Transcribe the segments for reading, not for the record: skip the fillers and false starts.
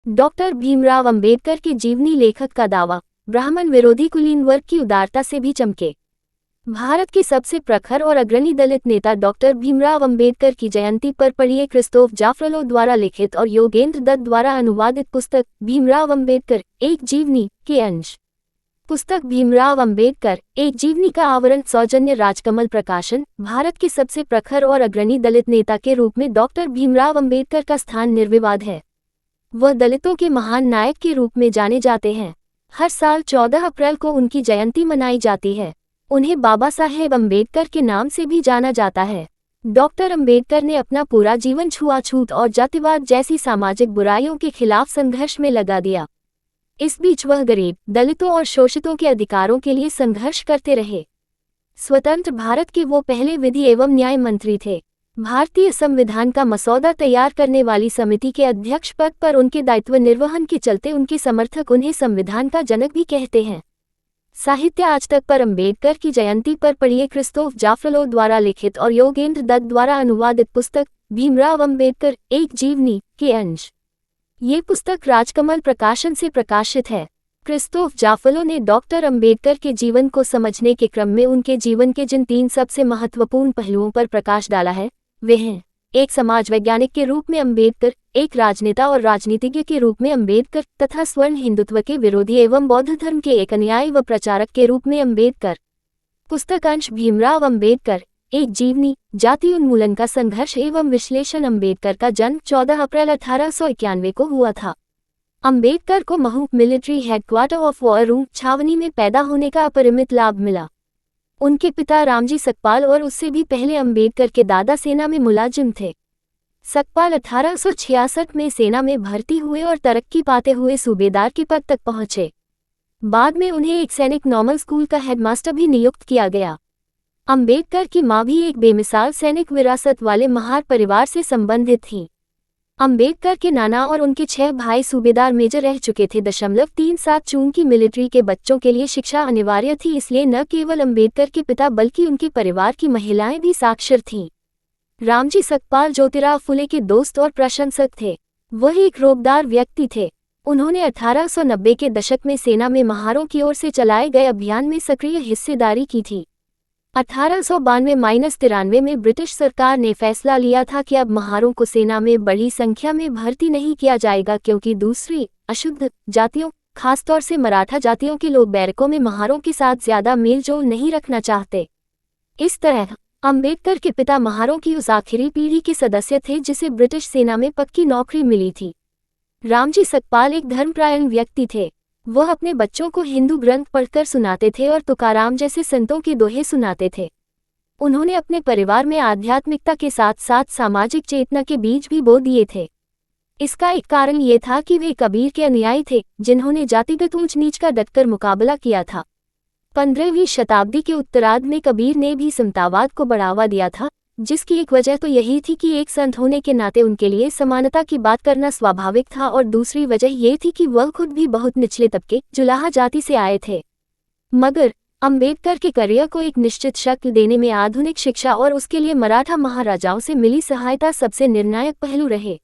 Doctor Bhimrao Ambedkar के जीवनी लेखक का दावा, ब्राह्मण विरोधी कुलीन वर्ग की उदारता से भी चमके। भारत के सबसे प्रखर और अग्रणी दलित नेता डॉक्टर भीमराव अंबेडकर की जयंती पर पढ़िए क्रिस्तोफ जाफरलो द्वारा लिखित और योगेंद्र दत्त द्वारा अनुवादित पुस्तक भीमराव अंबेडकर एक जीवनी के अंश। पुस्तक भीमराव अंबेडकर एक जीवनी का आवरण सौजन्य राजकमल प्रकाशन। भारत के सबसे प्रखर और अग्रणी दलित नेता के रूप में डॉक्टर भीमराव अंबेडकर का स्थान निर्विवाद है। वह दलितों के महान नायक के रूप में जाने जाते हैं। हर साल 14 अप्रैल को उनकी जयंती मनाई जाती है। उन्हें बाबा साहेब अंबेडकर के नाम से भी जाना जाता है। डॉक्टर अंबेडकर ने अपना पूरा जीवन छुआछूत और जातिवाद जैसी सामाजिक बुराइयों के खिलाफ संघर्ष में लगा दिया। इस बीच वह गरीब, दलितों और शोषितों के अधिकारों के लिए संघर्ष करते रहे। स्वतंत्र भारत के वो पहले विधि एवं न्याय मंत्री थे। भारतीय संविधान का मसौदा तैयार करने वाली समिति के अध्यक्ष पद पर उनके दायित्व निर्वहन के चलते उनके समर्थक उन्हें संविधान का जनक भी कहते हैं। साहित्य आज तक पर अंबेडकर की जयंती पर पढ़िए क्रिस्तोफ जाफरलो द्वारा लिखित और योगेंद्र दत्त द्वारा अनुवादित पुस्तक भीमराव अंबेडकर एक जीवनी के अंश। ये पुस्तक राजकमल प्रकाशन से प्रकाशित है। क्रिस्तोफ जाफरलो ने डॉक्टर अंबेडकर के जीवन को समझने के क्रम में उनके जीवन के जिन 3 सबसे महत्वपूर्ण पहलुओं पर प्रकाश डाला है, वे हैं: एक समाज वैज्ञानिक के रूप में अंबेडकर, एक राजनेता और राजनीतिज्ञ के रूप में अंबेडकर तथा स्वर्ण हिंदुत्व के विरोधी एवं बौद्ध धर्म के एक अनुयायी व प्रचारक के रूप में अंबेडकर। पुस्तक अंश भीमराव अंबेडकर एक जीवनी, जाति उन्मूलन का संघर्ष एवं विश्लेषण। अंबेडकर का जन्म 14 अप्रैल 1891 को हुआ था। अंबेडकर को Mhow military headquarter of war छावनी में पैदा होने का अपरिमित लाभ मिला। उनके पिता रामजी सकपाल और उससे भी पहले अंबेडकर के दादा सेना में मुलाजिम थे। सकपाल 1866 में सेना में भर्ती हुए और तरक्की पाते हुए सूबेदार के पद तक पहुंचे। बाद में उन्हें एक सैनिक नॉर्मल स्कूल का हेडमास्टर भी नियुक्त किया गया। अंबेडकर की मां भी एक बेमिसाल सैनिक विरासत वाले महार परिवार से संबंधित थीं। अंबेडकर के नाना और उनके 6 भाई सूबेदार मेजर रह चुके थे। 37 चूंकि मिलिट्री के बच्चों के लिए शिक्षा अनिवार्य थी, इसलिए न केवल अंबेडकर के पिता बल्कि उनके परिवार की महिलाएं भी साक्षर थीं। रामजी सकपाल ज्योतिराव फुले के दोस्त और प्रशंसक थे। वह एक रोबदार व्यक्ति थे। उन्होंने 1890 के दशक में सेना में महारों की ओर से चलाए गए अभियान में सक्रिय हिस्सेदारी की थी। 1892-93 में ब्रिटिश सरकार ने फैसला लिया था कि अब महारों को सेना में बड़ी संख्या में भर्ती नहीं किया जाएगा, क्योंकि दूसरी अशुद्ध जातियों, खासतौर से मराठा जातियों के लोग बैरकों में महारों के साथ ज्यादा मेलजोल नहीं रखना चाहते। इस तरह अंबेडकर के पिता महारों की उस आखिरी पीढ़ी के सदस्य थे जिसे ब्रिटिश सेना में पक्की नौकरी मिली थी। रामजी सकपाल एक धर्मपरायण व्यक्ति थे। वह अपने बच्चों को हिंदू ग्रंथ पढ़कर सुनाते थे और तुकाराम जैसे संतों के दोहे सुनाते थे। उन्होंने अपने परिवार में आध्यात्मिकता के साथ साथ सामाजिक चेतना के बीज भी बो दिए थे। इसका एक कारण ये था कि वे कबीर के अनुयायी थे, जिन्होंने जातिगत ऊंच नीच का डटकर मुकाबला किया था। 15वीं शताब्दी के उत्तरार्ध में कबीर ने भी समतावाद को बढ़ावा दिया था, जिसकी एक वजह तो यही थी कि एक संत होने के नाते उनके लिए समानता की बात करना स्वाभाविक था, और दूसरी वजह ये थी कि वह खुद भी बहुत निचले तबके, जुलाहा जाति से आए थे। मगर अंबेडकर के करियर को एक निश्चित शक्ल देने में आधुनिक शिक्षा और उसके लिए मराठा महाराजाओं से मिली सहायता सबसे निर्णायक पहलू रहे।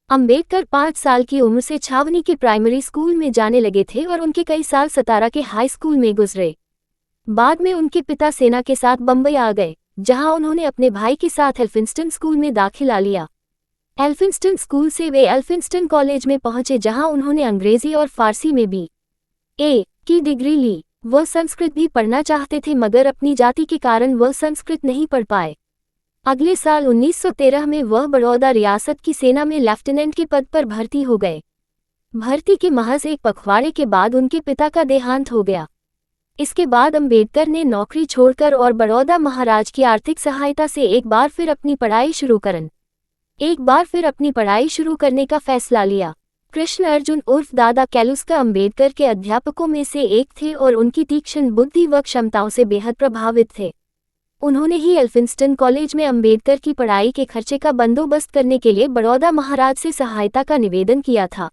अंबेडकर 5 साल की उम्र से छावनी के प्राइमरी स्कूल में जाने लगे थे और उनके कई साल सतारा के हाई स्कूल में गुजरे। बाद में उनके पिता सेना के साथ बम्बई आ गए, जहां उन्होंने अपने भाई के साथ एल्फिंस्टन स्कूल में दाखिला लिया। एल्फिंस्टन स्कूल से वे एल्फिंस्टन कॉलेज में पहुंचे, जहां उन्होंने अंग्रेजी और फारसी में B.A. की डिग्री ली। वह संस्कृत भी पढ़ना चाहते थे, मगर अपनी जाति के कारण वह संस्कृत नहीं पढ़ पाए। अगले साल 1913 में वह बड़ौदा रियासत की सेना में लेफ्टिनेंट के पद पर भर्ती हो गए। भर्ती के महज एक पखवाड़े के बाद उनके पिता का देहांत हो गया। इसके बाद अंबेडकर ने नौकरी छोड़कर और बड़ौदा महाराज की आर्थिक सहायता से एक बार फिर अपनी पढ़ाई शुरू करने का फैसला लिया। कृष्ण अर्जुन उर्फ दादा कैलुस्का अंबेडकर के अध्यापकों में से एक थे और उनकी तीक्ष्ण बुद्धि व क्षमताओं से बेहद प्रभावित थे। उन्होंने ही एल्फिंस्टन कॉलेज में अंबेडकर की पढ़ाई के खर्चे का बंदोबस्त करने के लिए बड़ौदा महाराज से सहायता का निवेदन किया था।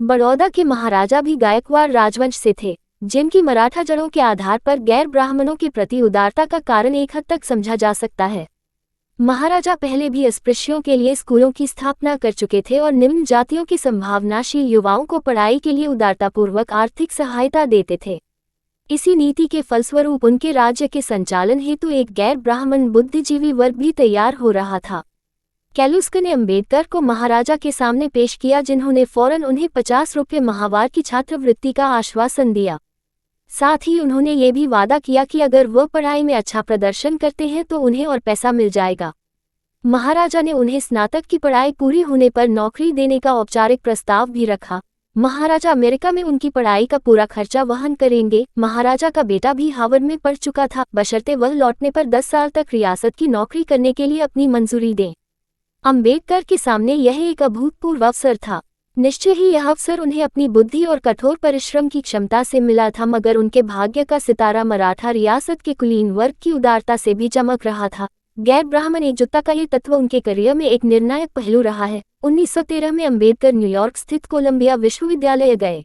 बड़ौदा के महाराजा भी गायकवाड़ राजवंश से थे, जिनकी मराठा जड़ों के आधार पर गैर ब्राह्मणों के प्रति उदारता का कारण एक हद तक समझा जा सकता है। महाराजा पहले भी अस्पृश्यों के लिए स्कूलों की स्थापना कर चुके थे और निम्न जातियों के संभावनाशील युवाओं को पढ़ाई के लिए उदारतापूर्वक आर्थिक सहायता देते थे। इसी नीति के फलस्वरूप उनके राज्य के संचालन हेतु एक गैर ब्राह्मण बुद्धिजीवी वर्ग भी तैयार हो रहा था। कैलुस्क ने अंबेडकर को महाराजा के सामने पेश किया, जिन्होंने फौरन उन्हें 50 रुपये माहवार की छात्रवृत्ति का आश्वासन दिया। साथ ही उन्होंने ये भी वादा किया कि अगर वह पढ़ाई में अच्छा प्रदर्शन करते हैं तो उन्हें और पैसा मिल जाएगा। महाराजा ने उन्हें स्नातक की पढ़ाई पूरी होने पर नौकरी देने का औपचारिक प्रस्ताव भी रखा। महाराजा अमेरिका में उनकी पढ़ाई का पूरा खर्चा वहन करेंगे। महाराजा का बेटा भी हार्वर्ड में पढ़ चुका था, बशर्ते वह लौटने पर 10 साल तक रियासत की नौकरी करने के लिए अपनी मंजूरी दें। अंबेडकर के सामने यह एक अभूतपूर्व अवसर था। निश्चय ही यह अवसर उन्हें अपनी बुद्धि और कठोर परिश्रम की क्षमता से मिला था, मगर उनके भाग्य का सितारा मराठा रियासत के कुलीन वर्ग की उदारता से भी चमक रहा था। गैर ब्राह्मण एकजुटता का ये तत्व उनके करियर में एक निर्णायक पहलू रहा है। 1913 में अंबेडकर न्यूयॉर्क स्थित कोलंबिया विश्वविद्यालय गए।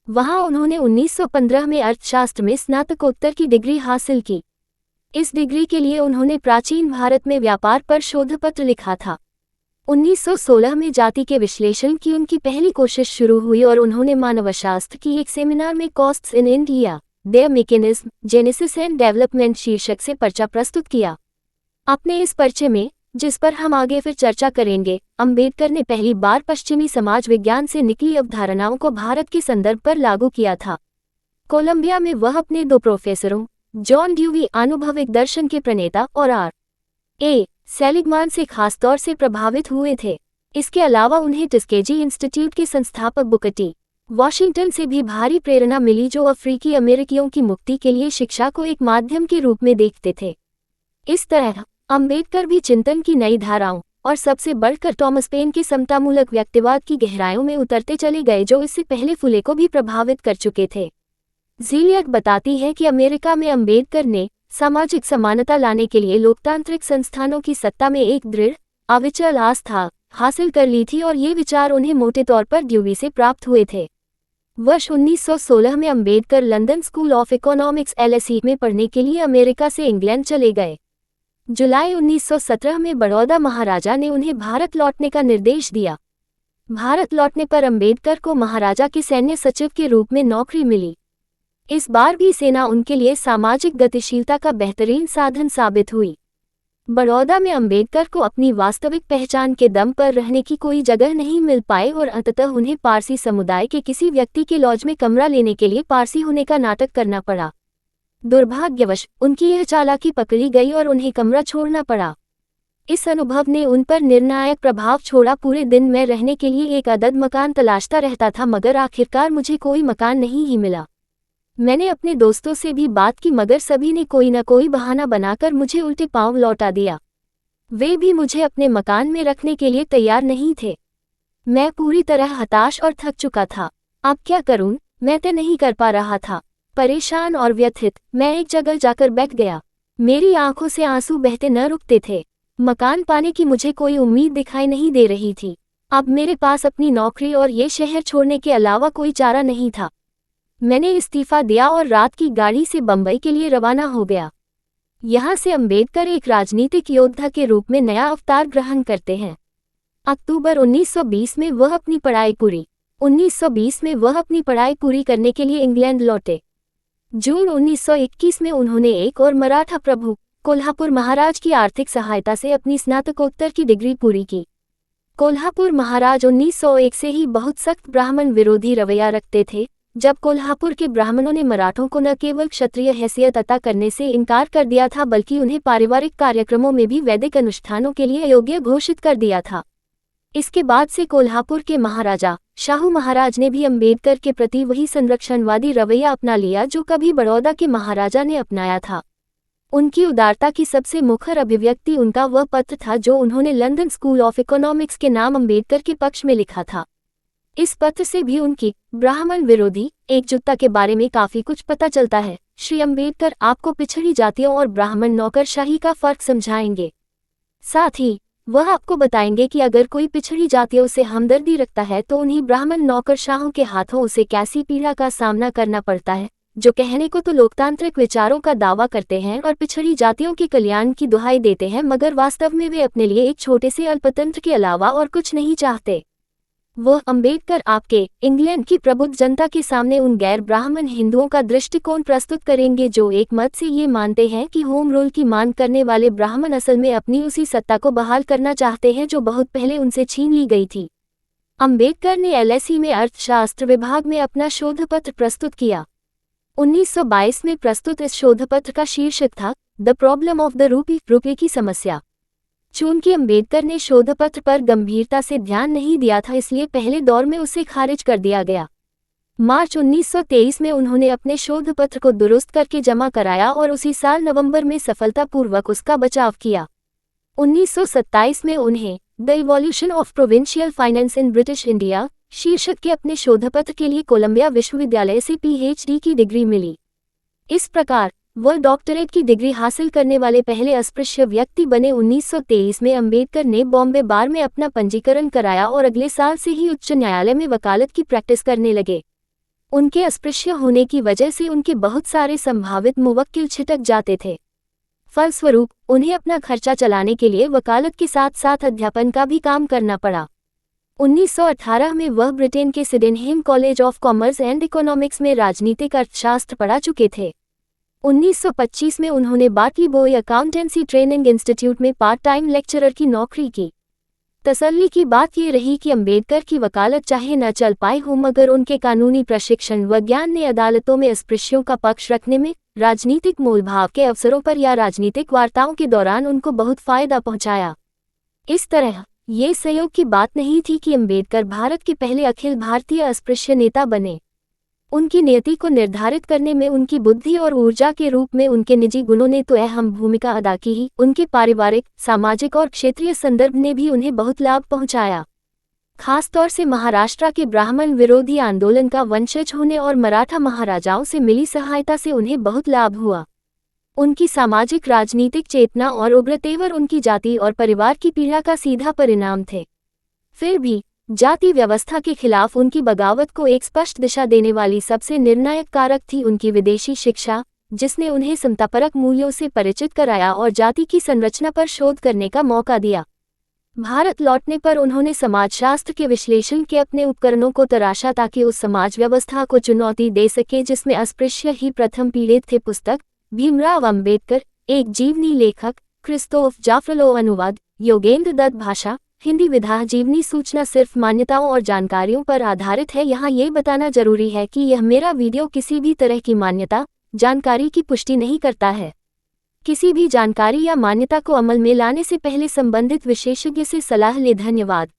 वहां उन्होंने 1915 में अर्थशास्त्र में स्नातकोत्तर की डिग्री हासिल की। इस डिग्री के लिए उन्होंने प्राचीन भारत में व्यापार पर शोधपत्र लिखा था। 1916 में जाति के विश्लेषण की उनकी पहली कोशिश शुरू हुई और उन्होंने मानवशास्त्र की एक सेमिनार में costs in India, there mechanism, genesis and development शीर्षक से पर्चा प्रस्तुत किया। अपने इस पर्चे में, जिस पर हम आगे फिर चर्चा करेंगे, अंबेडकर ने पहली बार पश्चिमी समाज विज्ञान से निकली अवधारणाओं को भारत के संदर्भ पर लागू किया था। कोलंबिया में वह अपने 2 प्रोफेसरों, जॉन ड्यूवी अनुभविक दर्शन के प्रणेता और R.A. सेलिगमान से खासतौर से प्रभावित हुए थे। इसके अलावा उन्हें टस्केजी इंस्टीट्यूट के संस्थापक बुकर टी वॉशिंगटन से भी भारी प्रेरणा मिली, जो अफ्रीकी अमेरिकियों की मुक्ति के लिए शिक्षा को एक माध्यम के रूप में देखते थे। इस तरह अंबेडकर भी चिंतन की नई धाराओं और सबसे बढ़कर टॉमस पेन के समतामूलक व्यक्तिवाद की गहराइयों में उतरते चले गए, जो इससे पहले फुले को भी प्रभावित कर चुके थे। ज़िलियट बताती है कि अमेरिका में अंबेडकर ने सामाजिक समानता लाने के लिए लोकतांत्रिक संस्थानों की सत्ता में एक दृढ़, अविचल आस्था हासिल कर ली थी और ये विचार उन्हें मोटे तौर पर ड्यूवी से प्राप्त हुए थे। वर्ष 1916 में Ambedkar London school of economics LSE में पढ़ने के लिए अमेरिका से इंग्लैंड चले गए। जुलाई 1917 में बड़ौदा महाराजा ने उन्हें भारत लौटने का निर्देश दिया। भारत लौटने पर अंबेडकर को महाराजा के सैन्य सचिव के रूप में नौकरी मिली। इस बार भी सेना उनके लिए सामाजिक गतिशीलता का बेहतरीन साधन साबित हुई। बड़ौदा में अंबेडकर को अपनी वास्तविक पहचान के दम पर रहने की कोई जगह नहीं मिल पाई और अंततः उन्हें पारसी समुदाय के किसी व्यक्ति के लॉज में कमरा लेने के लिए पारसी होने का नाटक करना पड़ा। दुर्भाग्यवश उनकी यह चालाकी पकड़ी गई और उन्हें कमरा छोड़ना पड़ा। इस अनुभव ने उन पर निर्णायक प्रभाव छोड़ा। पूरे दिन मैं रहने के लिए एक अदद मकान तलाशता रहता था, मगर आखिरकार मुझे कोई मकान नहीं ही मिला। मैंने अपने दोस्तों से भी बात की, मगर सभी ने कोई न कोई बहाना बनाकर मुझे उल्टे पांव लौटा दिया। वे भी मुझे अपने मकान में रखने के लिए तैयार नहीं थे। मैं पूरी तरह हताश और थक चुका था। अब क्या करूं? मैं तय नहीं कर पा रहा था। परेशान और व्यथित मैं एक जगह जाकर बैठ गया। मेरी आंखों से आंसू बहते न रुकते थे। मकान पाने की मुझे कोई उम्मीद दिखाई नहीं दे रही थी। अब मेरे पास अपनी नौकरी और ये शहर छोड़ने के अलावा कोई चारा नहीं था। मैंने इस्तीफा दिया और रात की गाड़ी से बंबई के लिए रवाना हो गया। यहाँ से अंबेडकर एक राजनीतिक योद्धा के रूप में नया अवतार ग्रहण करते हैं। अक्टूबर 1920 में वह अपनी पढ़ाई पूरी करने के लिए इंग्लैंड लौटे। जून 1921 में उन्होंने एक और मराठा प्रभु कोल्हापुर महाराज की आर्थिक सहायता से अपनी स्नातकोत्तर की डिग्री पूरी की। कोल्हापुर महाराज 1901 से ही बहुत सख्त ब्राह्मण विरोधी रवैया रखते थे। जब कोल्हापुर के ब्राह्मणों ने मराठों को न केवल क्षत्रिय हैसियत अता करने से इनकार कर दिया था, बल्कि उन्हें पारिवारिक कार्यक्रमों में भी वैदिक अनुष्ठानों के लिए अयोग्य घोषित कर दिया था। इसके बाद से कोल्हापुर के महाराजा शाहू महाराज ने भी अंबेडकर के प्रति वही संरक्षणवादी रवैया अपना लिया जो कभी बड़ौदा के महाराजा ने अपनाया था। उनकी उदारता की सबसे मुखर अभिव्यक्ति उनका वह पत्र था जो उन्होंने लंदन स्कूल ऑफ इकोनॉमिक्स के नाम अंबेडकर के पक्ष में लिखा था। इस पत्र से भी उनकी ब्राह्मण विरोधी एकजुटता के बारे में काफी कुछ पता चलता है। श्री अंबेडकर आपको पिछड़ी जातियों और ब्राह्मण नौकरशाही का फर्क समझाएंगे। साथ ही वह आपको बताएंगे कि अगर कोई पिछड़ी जातियों से हमदर्दी रखता है तो उन्हीं ब्राह्मण नौकरशाहों के हाथों उसे कैसी पीड़ा का सामना करना पड़ता है। जो कहने को तो लोकतांत्रिक विचारों का दावा करते हैं और पिछड़ी जातियों के कल्याण की दुहाई देते हैं, मगर वास्तव में वे अपने लिए एक छोटे से अल्पतंत्र के अलावा और कुछ नहीं चाहते। वह अंबेडकर आपके इंग्लैंड की प्रबुद्ध जनता के सामने उन गैर ब्राह्मण हिंदुओं का दृष्टिकोण प्रस्तुत करेंगे जो एक मत से ये मानते हैं कि होम रूल की मांग करने वाले ब्राह्मण असल में अपनी उसी सत्ता को बहाल करना चाहते हैं जो बहुत पहले उनसे छीन ली गई थी। अंबेडकर ने एलएसी में अर्थशास्त्र विभाग में अपना शोधपत्र प्रस्तुत किया। 1922 में प्रस्तुत इस शोधपत्र का शीर्षक था the problem of the rupee, रुपये की समस्या। चूंकि अंबेडकर ने शोधपत्र पर गंभीरता से ध्यान नहीं दिया था, इसलिए पहले दौर में उसे खारिज कर दिया गया। मार्च 1923 में उन्होंने अपने शोधपत्र को दुरुस्त करके जमा कराया और उसी साल नवंबर में सफलतापूर्वक उसका बचाव किया। 1927 में उन्हें the evolution of provincial finance in British India शीर्षक के अपने शोधपत्र के लिए कोलंबिया विश्वविद्यालय से पीएचडी की डिग्री मिली। इस प्रकार वह डॉक्टरेट की डिग्री हासिल करने वाले पहले अस्पृश्य व्यक्ति बने। 1923 में अंबेडकर ने बॉम्बे बार में अपना पंजीकरण कराया और अगले साल से ही उच्च न्यायालय में वकालत की प्रैक्टिस करने लगे। उनके अस्पृश्य होने की वजह से उनके बहुत सारे संभावित मुवक्किल छिटक जाते थे। फलस्वरूप उन्हें अपना खर्चा चलाने के लिए वकालत के साथ साथ अध्यापन का भी काम करना पड़ा। 1918 में वह ब्रिटेन के Sydenham college of commerce and economics में राजनीतिक अर्थशास्त्र पढ़ा चुके थे। 1925 में उन्होंने Batliboi accountancy training institute में पार्ट टाइम लेक्चरर की नौकरी की। तसल्ली की बात ये रही कि अंबेडकर की वकालत चाहे न चल पाई हो, मगर उनके कानूनी प्रशिक्षण व ज्ञान ने अदालतों में अस्पृश्यों का पक्ष रखने में, राजनीतिक मोलभाव के अवसरों पर या राजनीतिक वार्ताओं के दौरान उनको बहुत फायदा पहुंचाया। इस तरह ये संयोग की बात नहीं थी कि अंबेडकर भारत के पहले अखिल भारतीय अस्पृश्य नेता बने। उनकी नियति को निर्धारित करने में उनकी बुद्धि और ऊर्जा के रूप में उनके निजी गुणों ने तो अहम भूमिका अदा की ही, उनके पारिवारिक, सामाजिक और क्षेत्रीय संदर्भ ने भी उन्हें बहुत लाभ पहुंचाया। खासतौर से महाराष्ट्र के ब्राह्मण विरोधी आंदोलन का वंशज होने और मराठा महाराजाओं से मिली सहायता से उन्हें बहुत लाभ हुआ। उनकी सामाजिक राजनीतिक चेतना और उग्र तेवर उनकी जाति और परिवार की पीड़ा का सीधा परिणाम थे। फिर भी जाति व्यवस्था के खिलाफ उनकी बगावत को एक स्पष्ट दिशा देने वाली सबसे निर्णायक कारक थी उनकी विदेशी शिक्षा, जिसने उन्हें समतापरक मूल्यों से परिचित कराया और जाति की संरचना पर शोध करने का मौका दिया। भारत लौटने पर उन्होंने समाजशास्त्र के विश्लेषण के अपने उपकरणों को तराशा ताकि उस समाज व्यवस्था को चुनौती दे सके जिसमें अस्पृश्य ही प्रथम पीड़ित थे। पुस्तक भीमराव अंबेडकर, एक जीवनी लेखक, क्रिस्तोफ जाफरलो अनुवाद, योगेंद्र दत्त भाषा, हिंदी विधा। जीवनी सूचना सिर्फ मान्यताओं और जानकारियों पर आधारित है। यहाँ ये बताना जरूरी है कि यह मेरा वीडियो किसी भी तरह की मान्यता, जानकारी की पुष्टि नहीं करता है। किसी भी जानकारी या मान्यता को अमल में लाने से पहले संबंधित विशेषज्ञ से सलाह लें। धन्यवाद।